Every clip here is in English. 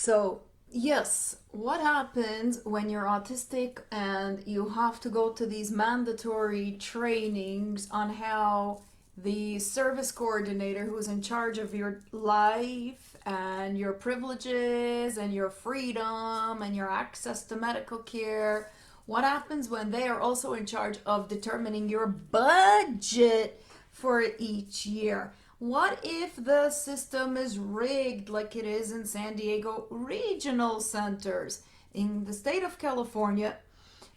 So, yes, what happens when you're autistic and you have to go to these mandatory trainings on how the service coordinator who's in charge of your life and your privileges and your freedom and your access to medical care, what happens when they are also in charge of determining your budget for each year? What if the system is rigged like it is in San Diego regional centers? In the state of California,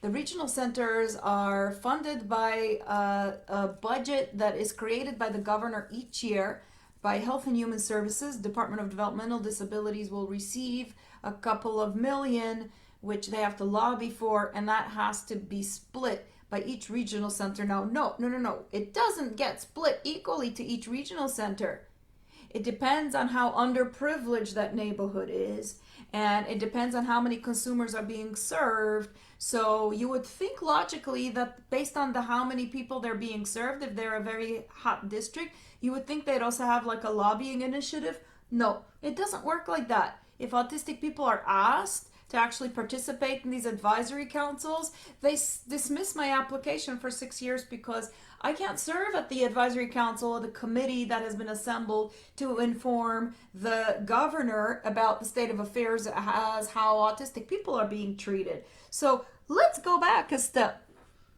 the regional centers are funded by a budget that is created by the governor each year. By Health and Human Services, Department of Developmental Disabilities will receive a couple of million, which they have to lobby for, and that has to be split by each regional center. Now, no. It doesn't get split equally to each regional center. It depends on how underprivileged that neighborhood is, and it depends on how many consumers are being served. So you would think logically that based on the how many people they're being served, if they're a very hot district, you would think they'd also have like a lobbying initiative. No, it doesn't work like that. If autistic people are asked to actually participate in these advisory councils, they dismiss my application for 6 years because I can't serve at the advisory council or the committee that has been assembled to inform the governor about the state of affairs as how autistic people are being treated. So let's go back a step.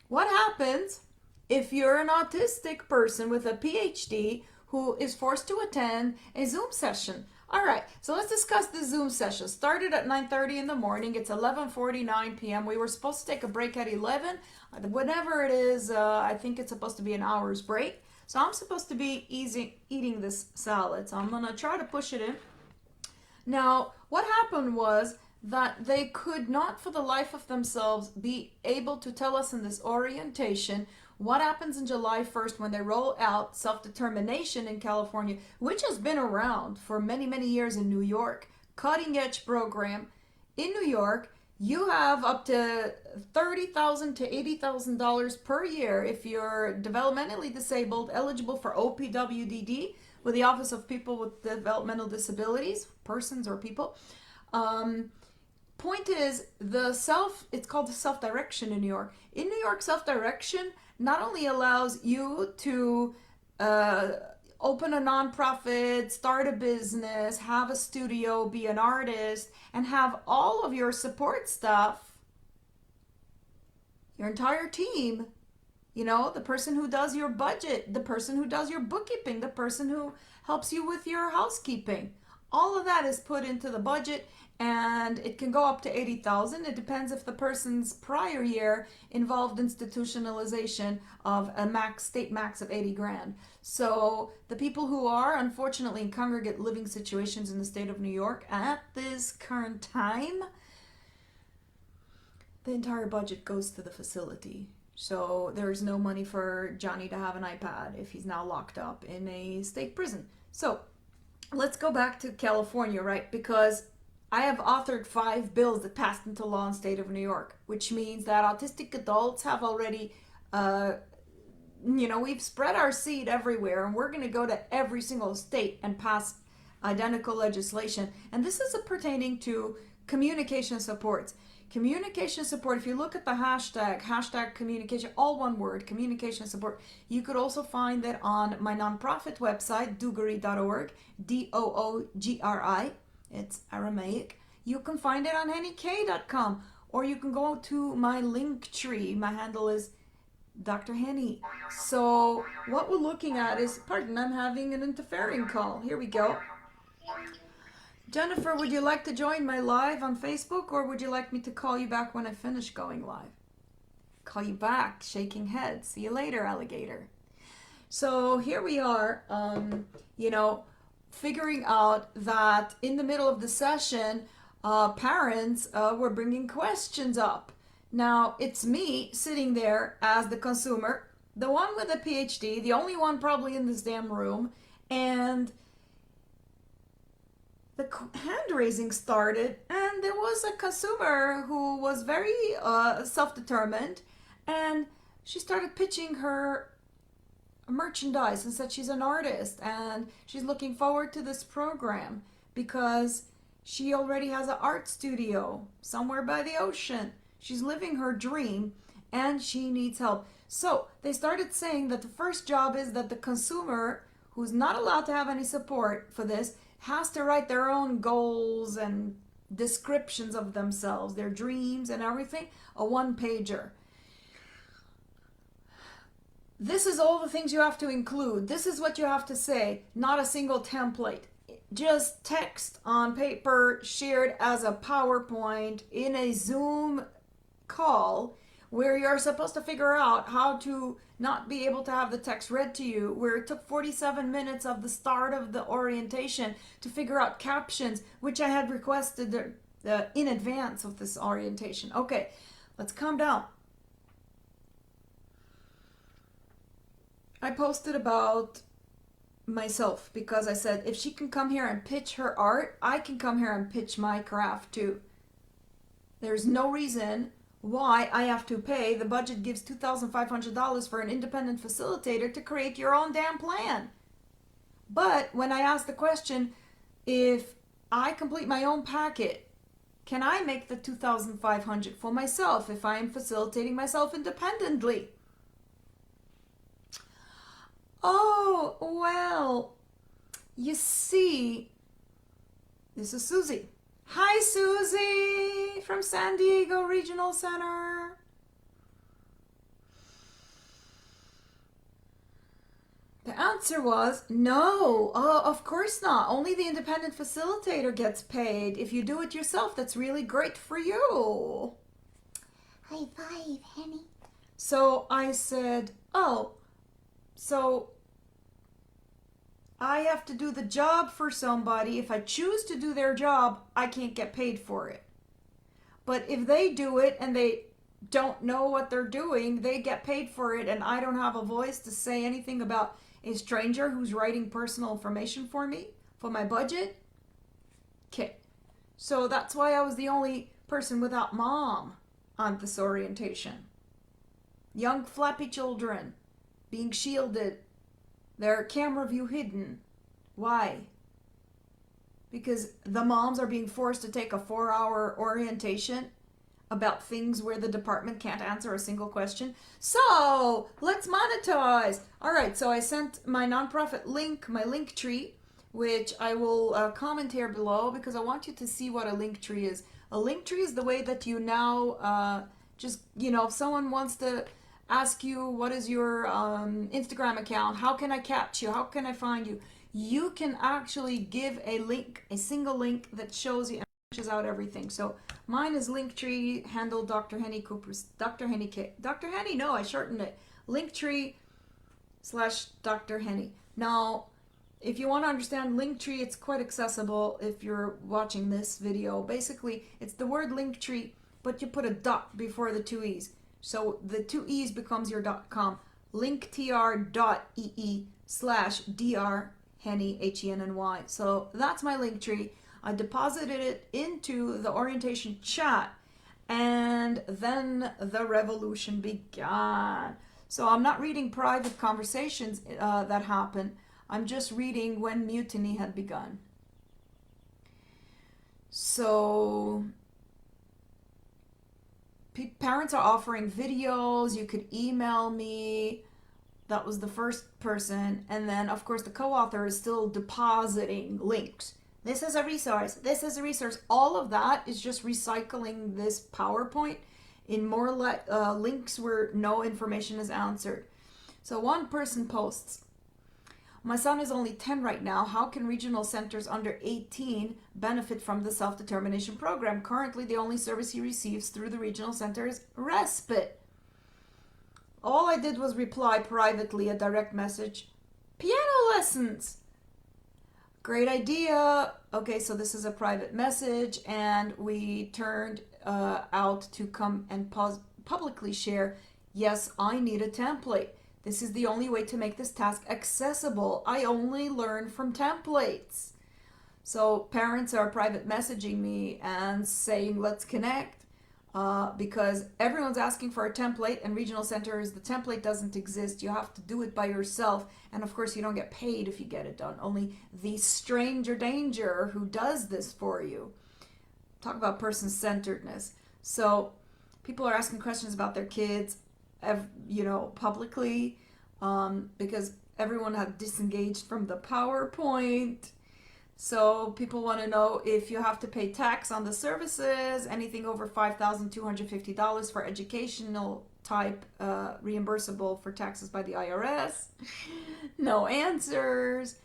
What happens if you're an autistic person with a PhD who is forced to attend a Zoom session? All right, so let's discuss the Zoom session. Started at 9:30 in the morning. It's 11:49 p.m. We were supposed to take a break at 11. Whatever it is, I think it's supposed to be an hour's break. So I'm supposed to be eating this salad. So I'm going to try to push it in. Now, what happened was that they could not for the life of themselves be able to tell us in this orientation what happens in July 1st when they roll out self-determination in California, which has been around for many, many years in New York. Cutting edge program in New York. You have up to $30,000 to $80,000 per year if you're developmentally disabled, eligible for OPWDD with the Office of People with Developmental Disabilities, persons or people. Point is, it's called the self-direction in New York. In New York, self-direction not only allows you to open a nonprofit, start a business, have a studio, be an artist, and have all of your support staff, your entire team, the person who does your budget, the person who does your bookkeeping, the person who helps you with your housekeeping. All of that is put into the budget, and it can go up to 80,000. It depends if the person's prior year involved institutionalization of a state max of 80 grand. So the people who are unfortunately in congregate living situations in the state of New York at this current time, the entire budget goes to the facility. So there's no money for Johnny to have an iPad if he's now locked up in a state prison. So let's go back to California, right? Because I have authored 5 bills that passed into law in the state of New York, which means that autistic adults have already, we've spread our seed everywhere, and we're going to go to every single state and pass identical legislation. And this is pertaining to communication supports. Communication support, if you look at the hashtag communication, all one word, communication support, you could also find that on my nonprofit website, doogri.org, Doogri, it's Aramaic. You can find it on hennyk.com, or you can go to my link tree. My handle is Dr. Henny. So what we're looking at is, pardon, I'm having an interfering call. Here we go. Jennifer, would you like to join my live on Facebook, or would you like me to call you back when I finish going live? Call you back, shaking head. See you later, alligator. So here we are, figuring out that in the middle of the session, parents were bringing questions up. Now, it's me sitting there as the consumer, the one with a PhD, the only one probably in this damn room, and the hand raising started, and there was a consumer who was very self-determined, and she started pitching her merchandise and said she's an artist and she's looking forward to this program because She already has an art studio somewhere by the ocean. She's living her dream and she needs help. So they started saying that the first job is that the consumer, who's not allowed to have any support for this, has to write their own goals and descriptions of themselves, their dreams and everything, a one-pager. This is all the things you have to include. This is what you have to say, not a single template. Just text on paper shared as a PowerPoint in a Zoom call where you're supposed to figure out how to not be able to have the text read to you, where it took 47 minutes of the start of the orientation to figure out captions, which I had requested in advance of this orientation. Okay, let's calm down. I posted about myself because I said if she can come here and pitch her art, I can come here and pitch my craft too. There's no reason why I have to pay. The budget gives $2,500 for an independent facilitator to create your own damn plan. But when I asked the question, if I complete my own packet, can I make the $2,500 for myself if I am facilitating myself independently? Oh, well, you see, this is Susie. Hi, Susie from San Diego Regional Center. The answer was no. Oh, of course not. Only the independent facilitator gets paid. If you do it yourself, that's really great for you. High five, Henny. So I said, oh, so I have to do the job for somebody. If I choose to do their job, I can't get paid for it. But if they do it and they don't know what they're doing, they get paid for it, and I don't have a voice to say anything about a stranger who's writing personal information for me, for my budget. Okay, so that's why I was the only person without mom on this orientation. Young flappy children being shielded, their camera view hidden. Why? Because the moms are being forced to take a 4-hour orientation about things where the department can't answer a single question. So let's monetize. All right, so I sent my nonprofit link, my link tree, which I will comment here below because I want you to see what a link tree is. A link tree is the way that you now just, if someone wants to ask you what is your Instagram account, how can I catch you, how can I find you, you can actually give a link, a single link that shows you and pushes out everything. So mine is Linktree, handle Dr. Henny Cooper's, Dr. Henny K. Dr. Henny, no, I shortened it. Linktree/Dr. Henny. Now, if you want to understand Linktree, it's quite accessible if you're watching this video. Basically, it's the word Linktree, but you put a dot before the two E's. So the two E's becomes your .com. linktr.ee/dr Henny, Henny. So that's my link tree. I deposited it into the orientation chat, and then the revolution began. So I'm not reading private conversations that happen. I'm just reading when mutiny had begun. So parents are offering videos. You could email me. That was the first person. And then, of course, the co-author is still depositing links. This is a resource. This is a resource. All of that is just recycling this PowerPoint in more links where no information is answered. So one person posts, my son is only 10 right now. How can regional centers under 18 benefit from the self-determination program? Currently, the only service he receives through the regional center is respite. All I did was reply privately a direct message. Piano lessons. Great idea. Okay, so this is a private message, and we turned out to come and publicly share, yes, I need a template. This is the only way to make this task accessible. I only learn from templates. So parents are private messaging me and saying, let's connect, because everyone's asking for a template, and regional centers, the template doesn't exist. You have to do it by yourself. And of course, you don't get paid if you get it done. Only the stranger danger who does this for you. talk about person-centeredness. So people are asking questions about their kids, publicly, because everyone had disengaged from the PowerPoint. So people want to know if you have to pay tax on the services, anything over $5,250 for educational type, reimbursable for taxes by the IRS. No answers.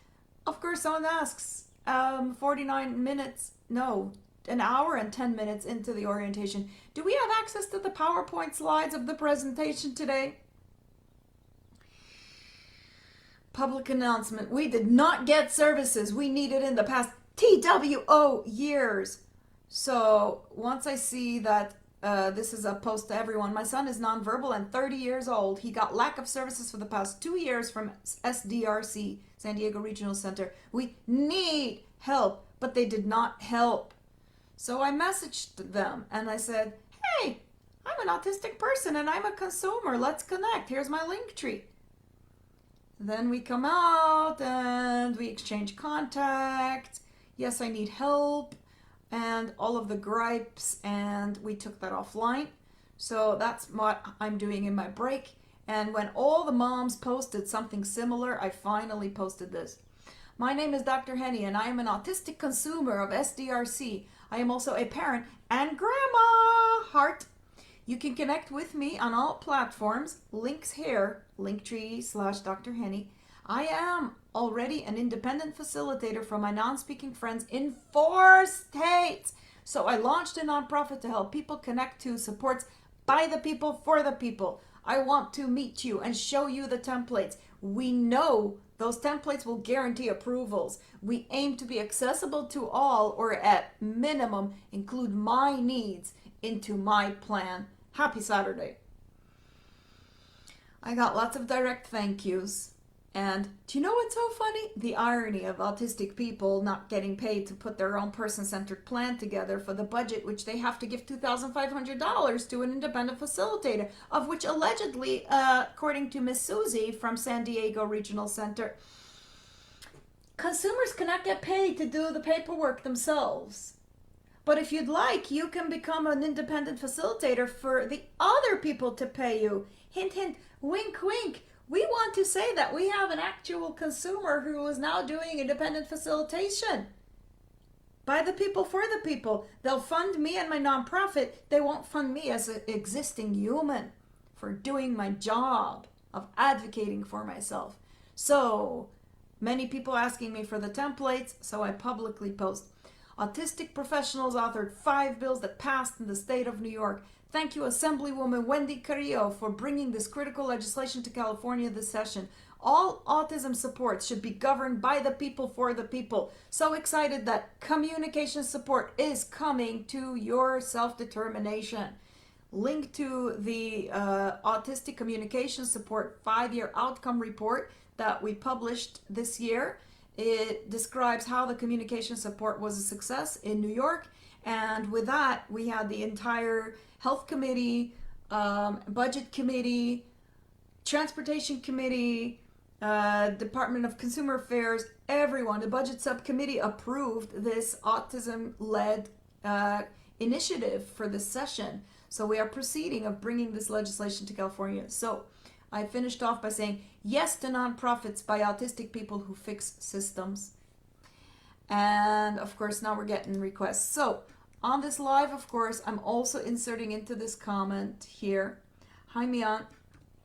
Of course, someone asks, 49 minutes, no, an hour and 10 minutes into the orientation, do we have access to the PowerPoint slides of the presentation today? Public announcement. We did not get services we needed in the past TWO years. So once I see that this is a post to everyone, my son is nonverbal and 30 years old. He got lack of services for the past 2 years from SDRC, San Diego Regional Center. We need help, but they did not help. So I messaged them and I said, hey, I'm an autistic person and I'm a consumer. Let's connect. Here's my link tree. Then we come out and we exchange contact. Yes, I need help. And all of the gripes, and we took that offline. So that's what I'm doing in my break. And when all the moms posted something similar, I finally posted this. My name is Dr. Henny, and I am an autistic consumer of SDRC. I am also a parent and grandma. Heart. You can connect with me on all platforms. Links here, linktree/Dr. Henny. I am already an independent facilitator for my non-speaking friends in 4 states. So I launched a nonprofit to help people connect to supports by the people for the people. I want to meet you and show you the templates. We know those templates will guarantee approvals. We aim to be accessible to all, or at minimum include my needs into my plan. Happy Saturday. I got lots of direct thank yous. And do you know what's so funny? The irony of autistic people not getting paid to put their own person-centered plan together for the budget, which they have to give $2,500 to an independent facilitator, of which allegedly, according to Miss Susie from San Diego Regional Center, consumers cannot get paid to do the paperwork themselves. But if you'd like, you can become an independent facilitator for the other people to pay you. Hint, hint, wink, wink. We want to say that we have an actual consumer who is now doing independent facilitation. By the people, for the people. They'll fund me and my nonprofit. They won't fund me as an existing human for doing my job of advocating for myself. So, many people asking me for the templates, so I publicly post. Autistic professionals authored 5 bills that passed in the state of New York. Thank you, Assemblywoman Wendy Carrillo, for bringing this critical legislation to California this session. All autism supports should be governed by the people for the people. So excited that communication support is coming to your self-determination. Link to the Autistic Communication Support 5-year outcome report that we published this year. It describes how the communication support was a success in New York. And with that, we had the entire health committee, budget committee, transportation committee, Department of Consumer Affairs, everyone, the budget subcommittee approved this autism-led initiative for this session. So we are proceeding of bringing this legislation to California. So I finished off by saying yes to nonprofits by autistic people who fix systems. And of course, now we're getting requests. So on this live, of course, I'm also inserting into this comment here. Hi, Mian.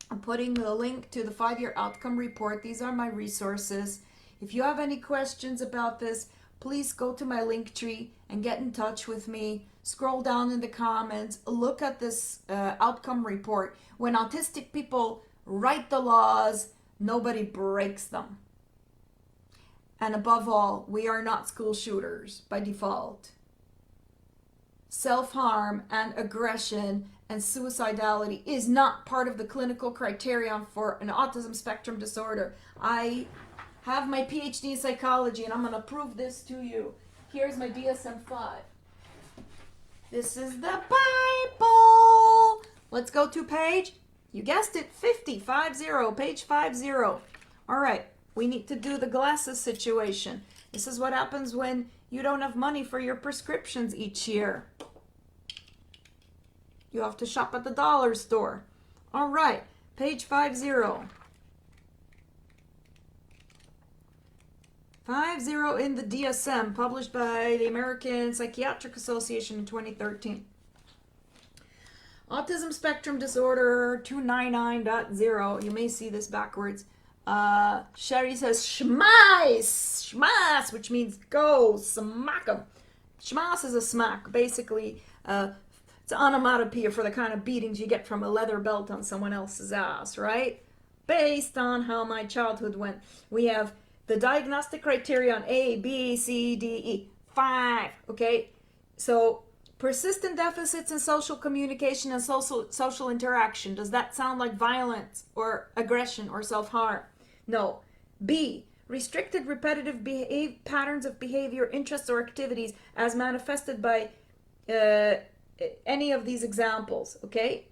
I'm putting the link to the 5-year outcome report. These are my resources. If you have any questions about this, please go to my link tree and get in touch with me. Scroll down in the comments. Look at this outcome report. When autistic people write the laws, nobody breaks them. And above all, we are not school shooters by default. Self-harm and aggression and suicidality is not part of the clinical criterion for an autism spectrum disorder. I have my Ph.D. in psychology, and I'm going to prove this to you. Here's my DSM-5. This is the Bible. Let's go to page, you guessed it, 50, page 50. All right, we need to do the glasses situation. This is what happens when you don't have money for your prescriptions each year. You have to shop at the dollar store. All right, page 50. 50 in the DSM, published by the American Psychiatric Association in 2013. Autism spectrum disorder 299.0. You may see this backwards. Sherry says schmeiss, which means go, smack 'em. Schmass is a smack, basically. It's an onomatopoeia for the kind of beatings you get from a leather belt on someone else's ass, right? Based on how my childhood went. We have the diagnostic criteria on A, B, C, D, E. 5, okay? So, persistent deficits in social communication and social interaction. Does that sound like violence or aggression or self-harm? No. B, restricted repetitive patterns of behavior, interests, or activities as manifested by any of these examples, okay?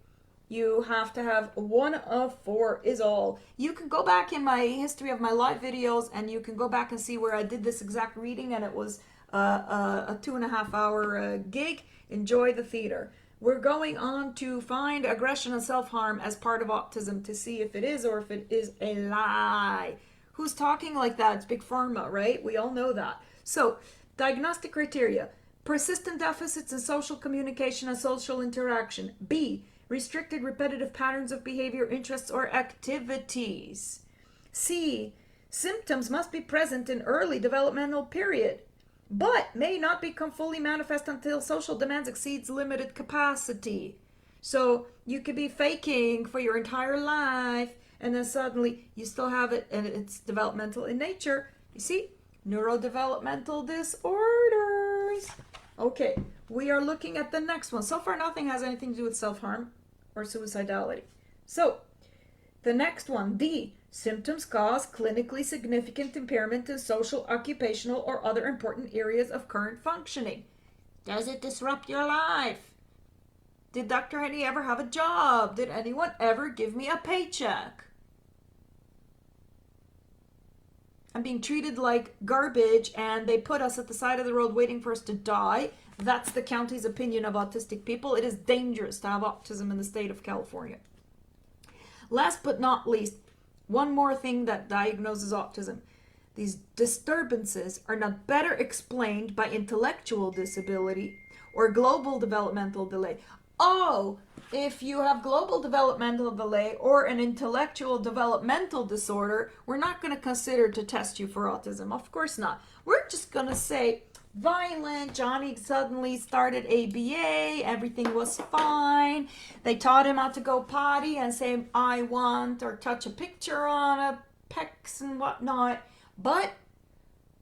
You have to have 1 of 4 is all. You can go back in my history of my live videos and you can go back and see where I did this exact reading, and it was a 2.5 hour gig. Enjoy the theater. We're going on to find aggression and self-harm as part of autism to see if it is or if it is a lie. Who's talking like that? It's Big Pharma, right? We all know that. So, diagnostic criteria. Persistent deficits in social communication and social interaction. B, restricted repetitive patterns of behavior, interests, or activities. C, symptoms must be present in early developmental period, but may not become fully manifest until social demands exceeds limited capacity. So you could be faking for your entire life and then suddenly you still have it and it's developmental in nature. You see, neurodevelopmental disorders. Okay, we are looking at the next one. So far nothing has anything to do with self-harm or suicidality. So the next one, D, symptoms cause clinically significant impairment in social, occupational, or other important areas of current functioning. Does it disrupt your life? Did Dr. Henny ever have a job? Did anyone ever give me a paycheck? I'm being treated like garbage and they put us at the side of the road waiting for us to die. That's the county's opinion of autistic people. It is dangerous to have autism in the state of California. Last but not least, one more thing that diagnoses autism. These disturbances are not better explained by intellectual disability or global developmental delay. Oh, if you have global developmental delay or an intellectual developmental disorder, we're not going to consider to test you for autism. Of course not. We're just going to say, violent, Johnny suddenly started ABA, everything was fine. They taught him how to go potty and say, I want, or touch a picture on a pecs and whatnot. But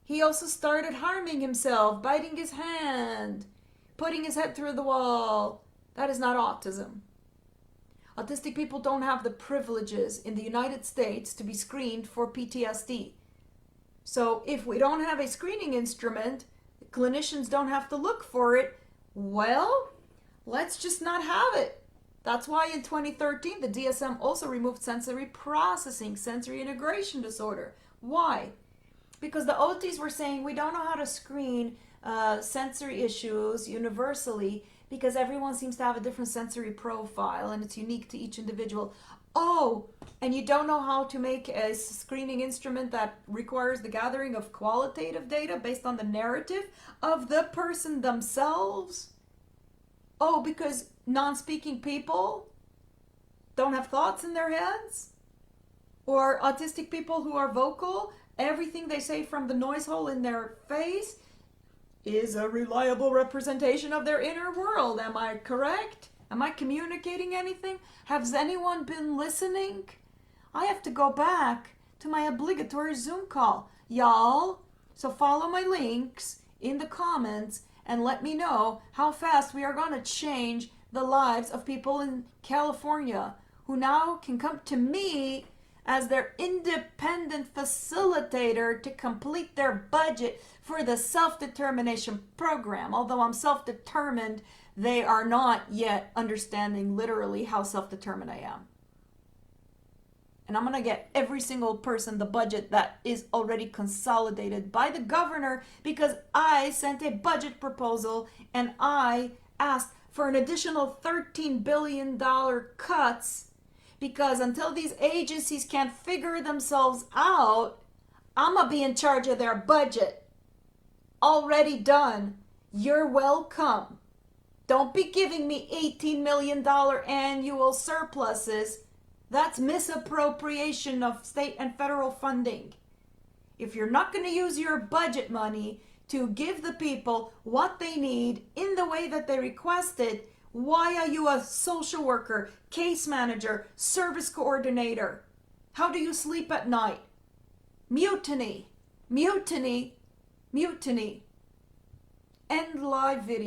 he also started harming himself, biting his hand, putting his head through the wall. That is not autism. Autistic people don't have the privileges in the United States to be screened for PTSD. So if we don't have a screening instrument, clinicians don't have to look for it, well, let's just not have it. That's why in 2013, the DSM also removed sensory processing, sensory integration disorder. Why? Because the OTs were saying we don't know how to screen sensory issues universally because everyone seems to have a different sensory profile and it's unique to each individual. Oh, and you don't know how to make a screening instrument that requires the gathering of qualitative data based on the narrative of the person themselves? Oh, because non-speaking people don't have thoughts in their heads? Or autistic people who are vocal, everything they say from the noise hole in their face is a reliable representation of their inner world. Am I correct? Am I communicating anything? Has anyone been listening? I have to go back to my obligatory Zoom call, y'all. So follow my links in the comments and let me know how fast we are going to change the lives of people in California who now can come to me as their independent facilitator to complete their budget for the self-determination program. Although I'm self-determined, they are not yet understanding literally how self-determined I am. and I'm going to get every single person the budget that is already consolidated by the governor, because I sent a budget proposal and I asked for an additional $13 billion cuts, because until these agencies can't figure themselves out, I'm going to be in charge of their budget. Already done. You're welcome. Don't be giving me $18 million annual surpluses. That's misappropriation of state and federal funding. If you're not going to use your budget money to give the people what they need in the way that they requested, why are you a social worker, case manager, service coordinator? How do you sleep at night? Mutiny, mutiny, mutiny. End live video.